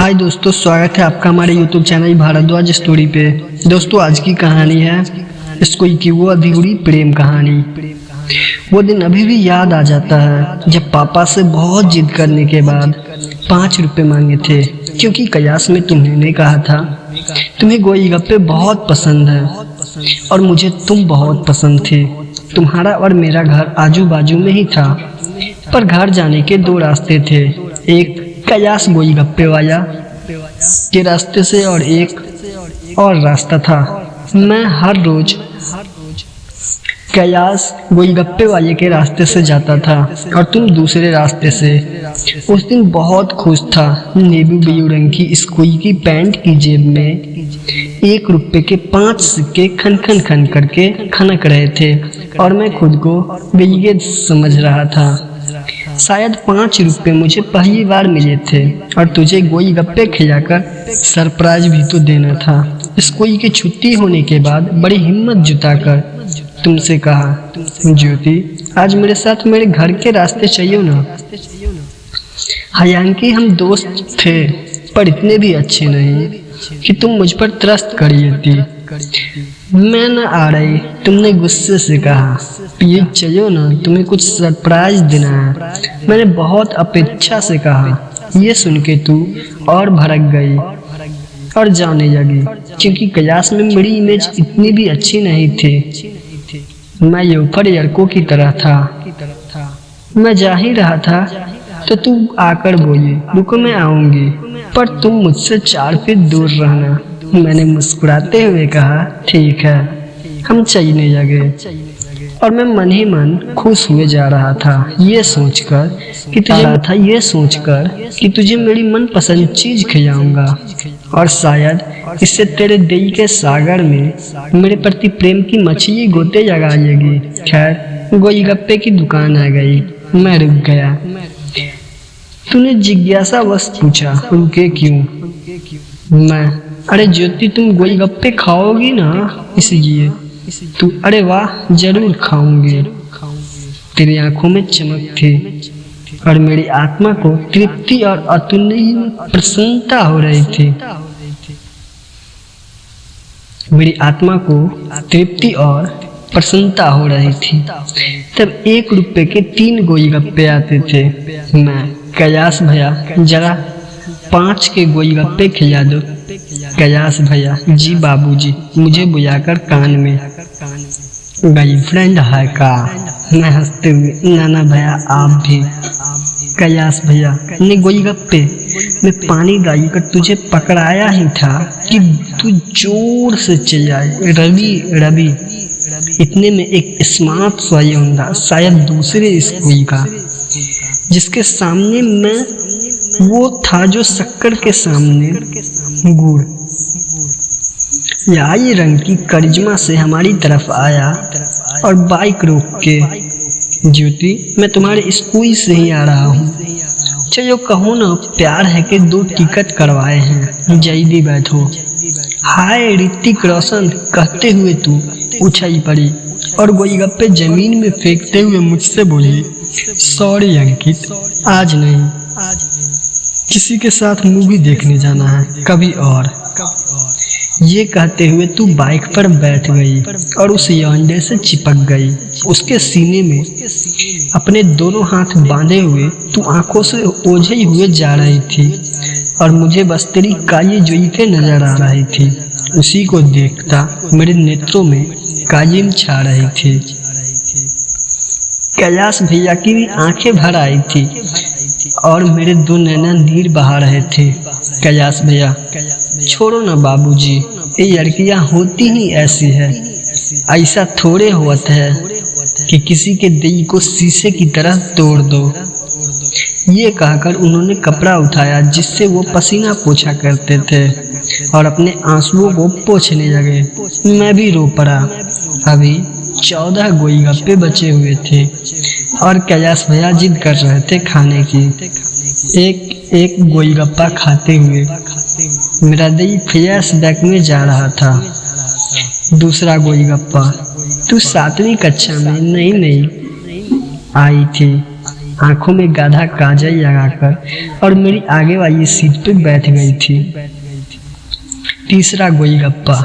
हाय दोस्तों, स्वागत है आपका हमारे YouTube चैनल भारद्वाज स्टोरी पे। दोस्तों, आज की कहानी है इसको की वो अधूरी प्रेम कहानी। वो दिन अभी भी याद आ जाता है जब पापा से बहुत जिद करने के बाद 5 रुपए मांगे थे, क्योंकि कयास में तुम्हें कहा था तुम्हें गोलगप्पे बहुत पसंद है और मुझे तुम बहुत पसंद थे। तुम्हारा और मेरा घर आजू बाजू में ही था, पर घर जाने के 2 रास्ते थे, एक कयास गोलगप्पे वाला के रास्ते से और एक और रास्ता था। मैं हर रोज कयास गोलगप्पे वाले के रास्ते से जाता था और तुम दूसरे रास्ते से। उस दिन बहुत खुश था। नेवी ब्लू रंग की स्कूल की पैंट की जेब में 1 रुपए के 5 सिक्के खन खन खन करके खनक रहे थे और मैं खुद को बेइज्जत समझ रहा था। शायद 5 रुपए मुझे पहली बार मिले थे और तुझे गोलगप्पे खिलाकर सरप्राइज भी तो देना था। स्कूल की छुट्टी होने के बाद बड़ी हिम्मत जुटाकर तुमसे कहा, ज्योति आज मेरे साथ मेरे घर के रास्ते चलियो ना। हालांकि हम दोस्त थे, पर इतने भी अच्छे नहीं कि तुम मुझ पर त्रस्त करी थी। मैं न आ रही, तुमने गुस्से से कहा, प्लीज चलो ना, तुम्हें कुछ सरप्राइज देना है। मैंने बहुत अपेक्षा से कहा। ये सुन के तू और भड़क गई और जाने लगी, क्योंकि कयास में मेरी इमेज इतनी भी अच्छी नहीं थी। मैं यूफर लड़कों की तरह था। मैं जा ही रहा था तो तू आकर बोली, रुको मैं आऊंगी, पर तुम मुझसे 4 फीट दूर रहना। मैंने मुस्कुराते हुए कहा, ठीक है। हम चलने लगे और मैं मन ही मन खुश हुए जा रहा था, ये सोचकर कि तुझे मेरी मनपसंद चीज खिलाऊंगा और शायद इससे तेरे दिल के सागर में मेरे प्रति प्रेम की मछली गोते लगा लेगी। खैर, गोलगप्पे की दुकान आ गई। मैं रुक गया। तूने जिज्ञासावश पूछा, रुके क्यों? मैं, अरे ज्योति तुम गोलगप्पे खाओगी ना, इसलिए। तू, अरे वाह, जरूर खाऊंगी। तेरी आंखों में चमक थी और मेरी आत्मा को तृप्ति और अतुलनीय प्रसन्नता हो रही थी। मेरी आत्मा को तृप्ति और प्रसन्नता हो रही थी। तब 1 रुपए के 3 गोलगप्पे आते थे। मैं, कयास भैया जरा 5 के गोलगप्पे खिला दो। कयास भैया, जी बाबूजी, मुझे बुलाकर कान में। गर्लफ्रेंड है का? मैं हंसते हुए, नाना भैया आप भी। कयास भैया ने गोलगप्पे में पानी डालकर तुझे पकड़ाया ही था कि तू जोर से चिल्लाए, रवि रवि। इतने में एक स्मार्ट स्वयं, शायद दूसरे स्कूल का, जिसके सामने मैं वो था जो शक्कर के सामने गुड़, लाल रंग की करिश्मा से हमारी तरफ आया और बाइक रोक के, ज्योति मैं तुम्हारे स्कूल से ही आ रहा हूँ, चलो कहो ना, प्यार है कि 2 टिकट करवाए हैं, जल्दी बैठो। हाय ऋतिक रोशन, कहते हुए तू उछल पड़ी और गोलगप्पे जमीन में फेंकते हुए मुझसे बोली, सॉरी अंकित, आज नहीं, किसी के साथ मूवी देखने जाना है, कभी और। ये कहते हुए तू बाइक पर बैठ गई और उस यौंडे से चिपक गई। उसके सीने में अपने दोनों हाथ बांधे हुए तू आंखों से ओझे हुए जा रही थी और मुझे बस तेरी काली जुल्फें नजर आ रही थी। उसी को देखता मेरे नेत्रों में कालिम छा रही थी। कैलाश भैया की भी आंखें भर आई थी और मेरे 2 नैना नीर बहा रहे थे। कैलाश भैया, छोड़ो ना बाबूजी, ये लड़कियां होती ही ऐसी है। ऐसा थोड़े होता है कि किसी के दिल को शीशे की तरह तोड़ दो। ये कहकर उन्होंने कपड़ा उठाया जिससे वो पसीना पोछा करते थे और अपने आंसुओं को पोंछने लगे। मैं भी रो पड़ा। अभी 14 गोलगप्पे बचे हुए थे और कैलाश भैया जिद कर रहे थे खाने की। एक एक गोलगप्पा खाते हुए मेरा दिल फ्लैशबैक में जा रहा था। दूसरा गोलगप्पा, तू 7वीं कक्षा में नहीं आई थी, आंखों में गाढ़ा काजल लगाकर और मेरी आगे वाली सीट पे बैठ गई थी। तीसरा गोलगप्पा,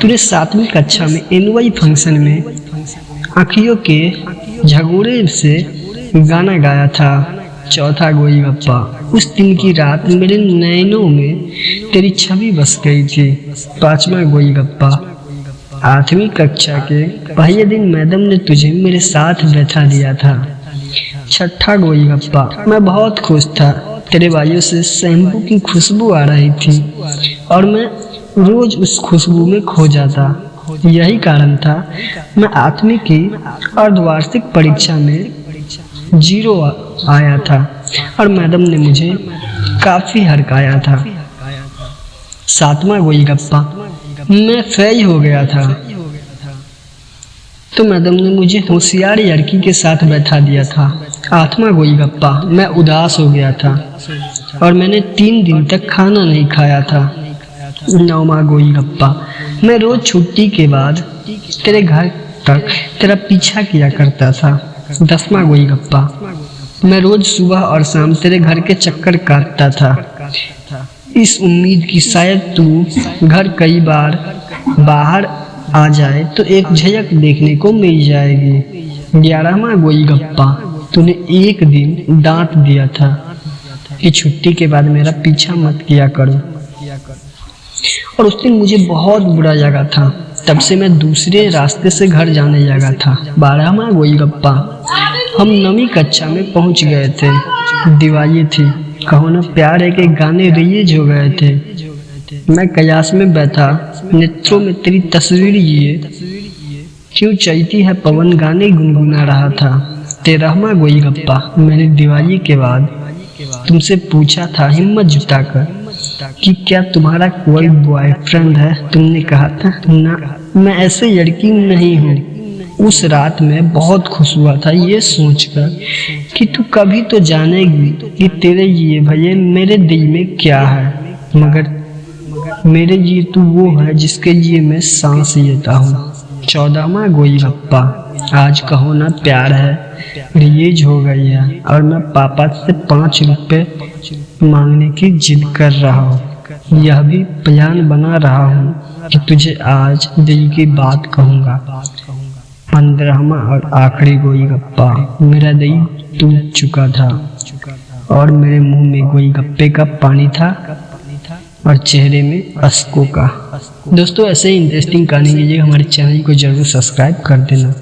तूने 7वीं कक्षा में एनुअल फंक्शन में आँखियों के झगोरे से गाना गाया था। चौथा गोलगप्पा, उस दिन की रात मेरे नैनों में तेरी छवि बस गई थी। 5वां गोलगप्पा, 8वीं कक्षा के पहले दिन मैडम ने तुझे मेरे साथ बैठा दिया था। 6ठा गोलगप्पा, मैं बहुत खुश था, तेरे बालों से शैम्पू की खुशबू आ रही थी और मैं रोज उस खुशबू में खो जाता। यही कारण था मैं 8वीं की अर्धवार्षिक परीक्षा में 0 आया था और मैडम ने मुझे काफ़ी हड़काया था। 7वां गोलगप्पा, मैं फेल हो गया था तो मैडम ने मुझे होशियार लड़की के साथ बैठा दिया था। 8वां गोलगप्पा, मैं उदास हो गया था और मैंने 3 दिन तक खाना नहीं खाया था। 9वां गोलगप्पा, मैं रोज छुट्टी के बाद तेरे घर तक तेरा पीछा किया करता था। 10वां गोलगप्पा, मैं रोज सुबह और शाम तेरे घर के चक्कर काटता था, इस उम्मीद की शायद तू घर कई बार बाहर आ जाए तो एक झलक देखने को मिल जाएगी। 11वां गोलगप्पा, तूने एक दिन डांट दिया था कि छुट्टी के बाद मेरा पीछा मत किया करो और उस दिन मुझे बहुत बुरा लगा था। तब से मैं दूसरे रास्ते से घर जाने लगा था। 12वां गोलगप्पा, हम 9वीं कक्षा में पहुंच गए थे। दिवाली थी, कहो ना प्यार है के गाने रिलीज हो गए थे। मैं क्लास में बैठा, नेत्रों में तेरी तस्वीर लिए क्यों चलती है पवन गाने गुनगुना रहा था। 13वां गोलगप्पा, मैंने दिवाली के बाद तुमसे पूछा था हिम्मत जुटाकर कि क्या तुम्हारा कोई बॉयफ्रेंड है। तुमने कहा था ना, मैं ऐसे लड़की नहीं हूँ। उस रात में बहुत खुश हुआ था ये सोचकर कि तू कभी तो जानेगी कि तेरे लिए भैया मेरे दिल में क्या है, मगर मेरे लिए तू वो है जिसके लिए मैं सांस लेता हूँ। 14वां गोलगप्पा, आज कहो ना प्यार है रिलीज हो गई है और मैं पापा से 5 रुपए मांगने की जिद कर रहा हूँ। यह भी प्लान बना रहा हूँ कि तुझे आज दिल की बात कहूँगा। 15वां और आखिरी गोलगप्पा, मेरा दिल टूट चुका था और मेरे मुंह में गोलगप्पे का पानी था और चेहरे में अश्कों का। दोस्तों, ऐसे ही इंटरेस्टिंग कहानी के लिए हमारे चैनल को जरूर सब्सक्राइब कर देना।